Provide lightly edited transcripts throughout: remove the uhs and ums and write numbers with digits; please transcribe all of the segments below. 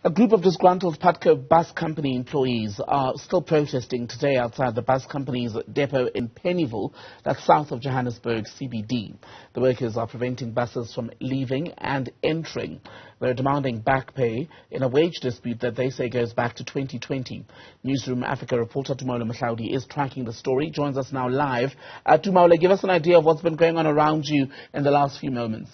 A group of disgruntled Putco Bus Company employees are still protesting today outside the bus company's depot in Pennyville, that's south of Johannesburg CBD. The workers are preventing buses from leaving and entering. They're demanding back pay in a wage dispute that they say goes back to 2020. Newzroom Afrika reporter Mohlaoli is tracking the story, joins us now live. Tumaole, give us an idea of what's been going on around you in the last few moments.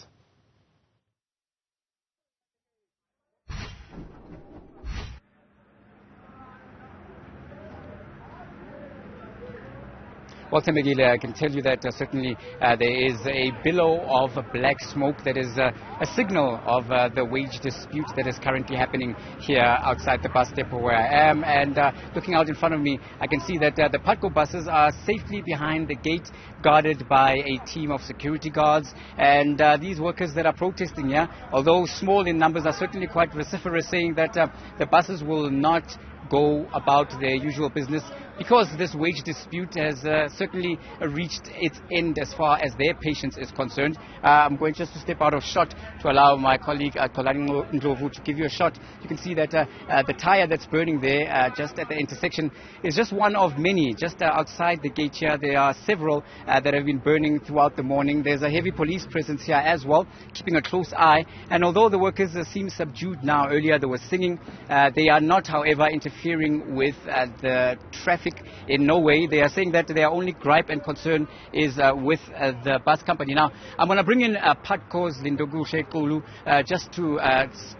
Well, Temegile, I can tell you that certainly there is a billow of black smoke that is a signal of the wage dispute that is currently happening here outside the bus depot where I am. And looking out in front of me, I can see that the Putco buses are safely behind the gate, guarded by a team of security guards. And these workers that are protesting here, although small in numbers, are certainly quite vociferous, saying that the buses will not go about their usual business because this wage dispute has certainly reached its end as far as their patience is concerned. I'm going just to step out of shot to allow my colleague Ndlovu to give you a shot. You can see that the tire that's burning there just at the intersection is just one of many. Just outside the gate here, there are several that have been burning throughout the morning. There's a heavy police presence here as well, keeping a close eye. And although the workers seem subdued now, earlier they were singing, they are not, however, interfering with the traffic in no way. They are saying that their only gripe and concern is with the bus company. Now, I'm going to bring in Putco's Lindogu Shekulu just to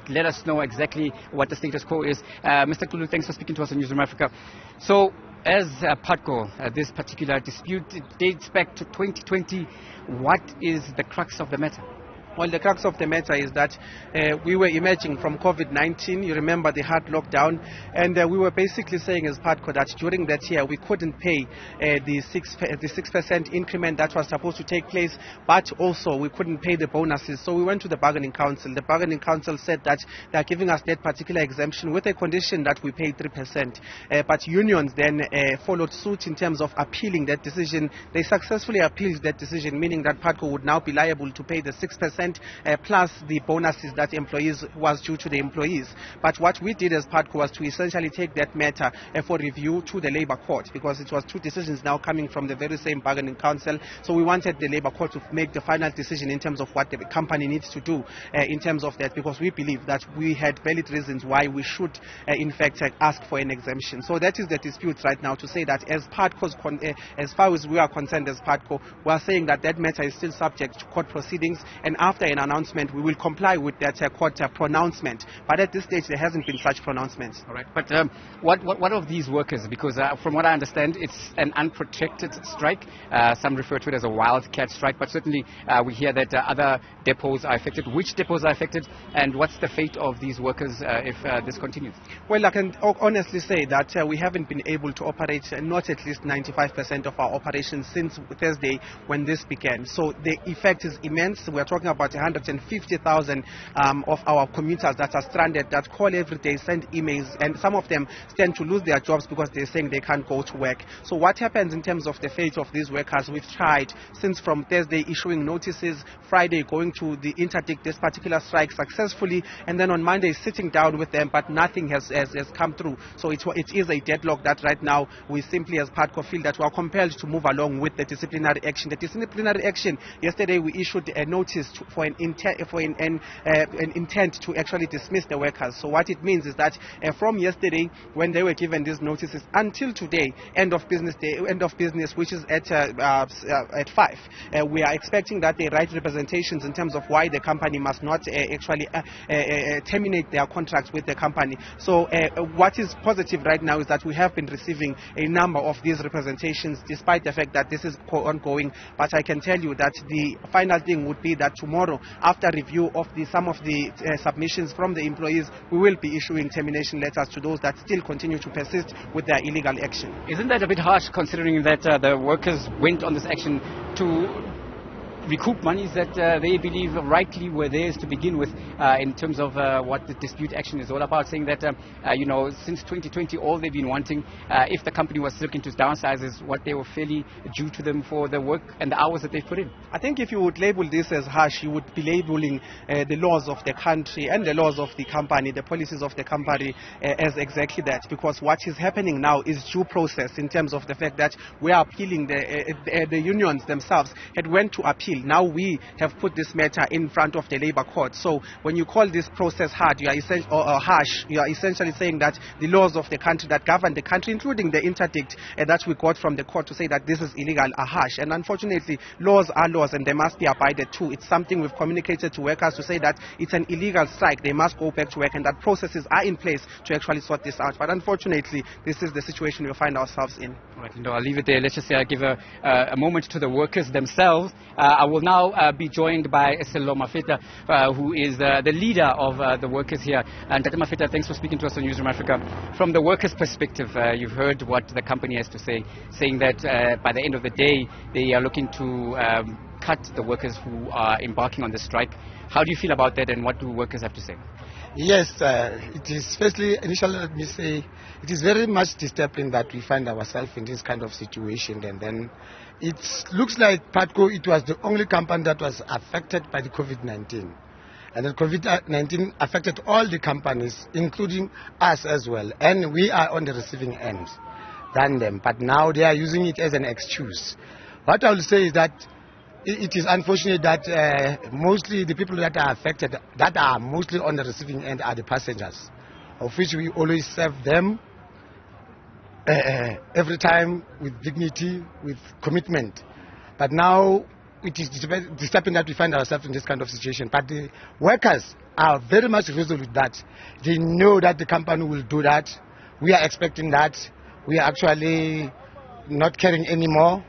let us know exactly what the status quo is. Mr. Kulu, thanks for speaking to us on Newzroom Afrika. So, as Putco, this particular dispute dates back to 2020. What is the crux of the matter? Well, the crux of the matter is that we were emerging from COVID-19. You remember the hard lockdown, and we were basically saying as Putco that during that year we couldn't pay the 6% increment that was supposed to take place, but also we couldn't pay the bonuses. So we went to the bargaining council. The bargaining council said that they are giving us that particular exemption with a condition that we pay 3%. But unions then followed suit in terms of appealing that decision. They successfully appealed that decision, meaning that Putco would now be liable to pay the 6%. Plus the bonuses that employees was due to the employees. But what we did as Putco was to essentially take that matter for review to the Labour Court, because it was two decisions now coming from the very same bargaining council. So we wanted the Labour Court to make the final decision in terms of what the company needs to do in terms of that, because we believe that we had valid reasons why we should in fact ask for an exemption. So that is the dispute right now, to say that as Putco's as far as we are concerned as Putco, we are saying that that matter is still subject to court proceedings, and after an announcement, we will comply with that court pronouncement. But at this stage, there hasn't been such pronouncements. All right. But what of these workers? Because from what I understand, it's an unprotected strike. Some refer to it as a wildcat strike. But certainly, we hear that other depots are affected. Which depots are affected? And what's the fate of these workers if this continues? Well, I can honestly say that we haven't been able to operate not at least 95% of our operations since Thursday when this began. So the effect is immense. We're talking about 150,000 of our commuters that are stranded, that call every day, send emails, and some of them stand to lose their jobs because they're saying they can't go to work. So what happens in terms of the fate of these workers? We've tried since from Thursday issuing notices, Friday going to the interdict this particular strike successfully, and then on Monday sitting down with them, but nothing has come through. So it is a deadlock that right now we simply as Putco feel that we are compelled to move along with the disciplinary action. The disciplinary action, yesterday we issued a notice for an intent to actually dismiss the workers. So what it means is that from yesterday, when they were given these notices, until today, end of business, which is at 5, we are expecting that they write representations in terms of why the company must not actually terminate their contracts with the company. So what is positive right now is that we have been receiving a number of these representations, despite the fact that this is ongoing. But I can tell you that the final thing would be that tomorrow, after review of some of the submissions from the employees, we will be issuing termination letters to those that still continue to persist with their illegal action. Isn't that a bit harsh, considering that the workers went on this action to recoup monies that they believe rightly were theirs to begin with, in terms of what the dispute action is all about, saying that, since 2020, all they've been wanting, if the company was looking to downsize, is what they were fairly due to them for the work and the hours that they've put in. I think if you would label this as harsh, you would be labeling the laws of the country and the laws of the company, the policies of the company, as exactly that, because what is happening now is due process, in terms of the fact that we are appealing. The unions themselves had went to appeal. Now we have put this matter in front of the labor court. So when you call this process hard, you are harsh, you are essentially saying that the laws of the country that govern the country, including the interdict that we got from the court to say that this is illegal, are harsh. And unfortunately, laws are laws and they must be abided to. It's something we've communicated to workers to say that it's an illegal strike. They must go back to work and that processes are in place to actually sort this out. But unfortunately, this is the situation we find ourselves in. Right, no, I'll leave it there. Let's just give a moment to the workers themselves. I will now be joined by Sello Mafeta, who is the leader of the workers here. And Tate Mafeta, thanks for speaking to us on Newzroom Afrika. From the workers' perspective, you've heard what the company has to say, saying that by the end of the day, they are looking to cut the workers who are embarking on the strike. How do you feel about that, and what do workers have to say? Yes, it is firstly, initially let me say, it is very much disturbing that we find ourselves in this kind of situation, and then it looks like Putco, it was the only company that was affected by the COVID-19. And then COVID-19 affected all the companies, including us as well, and we are on the receiving end than them. But now they are using it as an excuse. What I will say is that it is unfortunate that mostly the people that are affected, that are mostly on the receiving end, are the passengers, of which we always serve them every time with dignity, with commitment. But now it is disturbing that we find ourselves in this kind of situation. But the workers are very much resolute with that. They know that the company will do that. We are expecting that. We are actually not caring anymore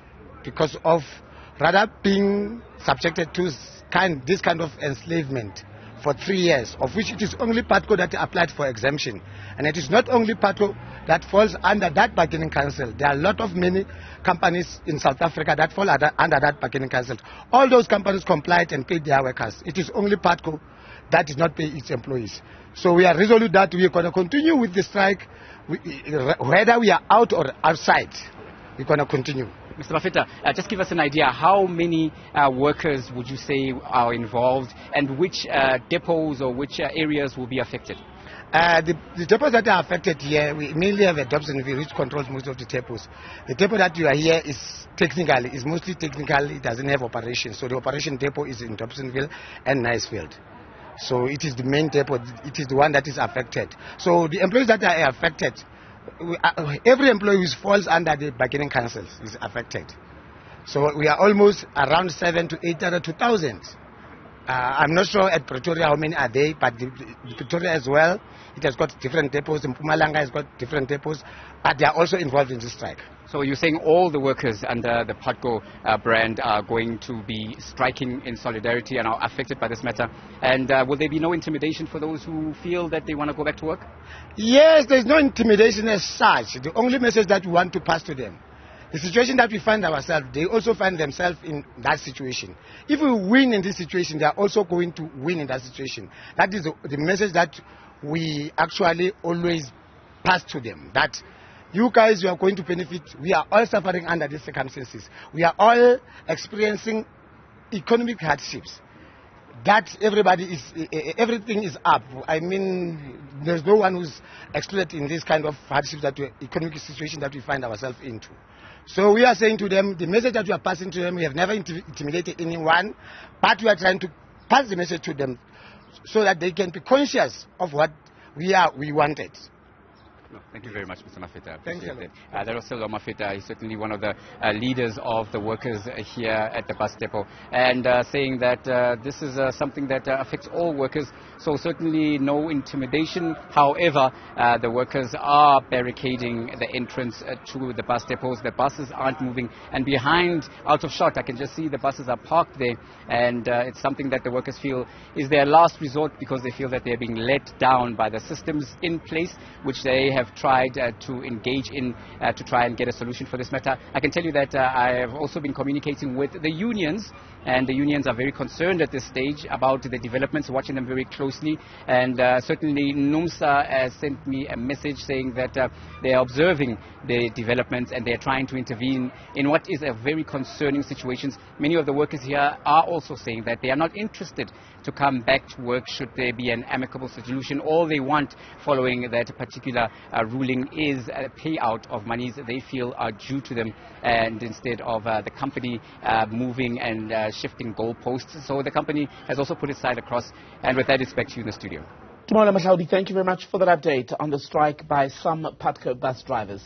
because of rather being subjected to this kind of enslavement for 3 years, of which it is only Putco that applied for exemption. And it is not only Putco that falls under that bargaining council. There are a lot of many companies in South Africa that fall under that bargaining council. All those companies complied and paid their workers. It is only Putco that did not pay its employees. So we are resolute that we are going to continue with the strike, whether we are out or outside. We're going to continue. Mr. Mafeta, just give us an idea, how many workers would you say are involved, and which depots or which areas will be affected? The depots that are affected here, we mainly have a Dobsonville, which controls most of the depots. The depot that you are here is mostly technical, it doesn't have operations. So the operation depot is in Dobsonville and Nicefield. So it is the main depot, it is the one that is affected. So the employees that are affected, every employee who falls under the bargaining councils is affected. So we are almost around 700 to 800 to 1,000. I'm not sure at Pretoria how many are they, but the Pretoria as well, it has got different depots. In Mpumalanga has got different depots, but they are also involved in this strike. So you're saying all the workers under the Putco brand are going to be striking in solidarity and are affected by this matter? And will there be no intimidation for those who feel that they want to go back to work? Yes, there's no intimidation as such. The only message that we want to pass to them, the situation that we find ourselves, they also find themselves in that situation. If we win in this situation, they are also going to win in that situation. That is the message that we actually always pass to them, that you guys, you are going to benefit. We are all suffering under these circumstances. We are all experiencing economic hardships. That everything is up. I mean, there's no one who's excluded in this kind of hardships, economic situation that we find ourselves into. So we are saying to them, the message that we are passing to them, we have never intimidated anyone, but we are trying to pass the message to them so that they can be conscious of what we wanted. No, thank you very much, Mr. Mafeta. Thank you. That was Sello Mafeta. He's certainly one of the leaders of the workers here at the bus depot, and saying that this is something that affects all workers, so certainly no intimidation. However, the workers are barricading the entrance to the bus depots. The buses aren't moving, and behind, out of shot, I can just see the buses are parked there, and it's something that the workers feel is their last resort, because they feel that they're being let down by the systems in place, which they have tried to engage in to try and get a solution for this matter. I can tell you that I have also been communicating with the unions, and the unions are very concerned at this stage about the developments, watching them very closely. And certainly NUMSA has sent me a message saying that they are observing the developments and they are trying to intervene in what is a very concerning situation. Many of the workers here are also saying that they are not interested to come back to work should there be an amicable solution. All they want following that particular ruling is a payout of monies they feel are due to them, and instead of the company moving and shifting goalposts. So the company has also put its side across, and with that, it's back to you in the studio. Tumaole, Mohlaoli, thank you very much for that update on the strike by some Putco bus drivers.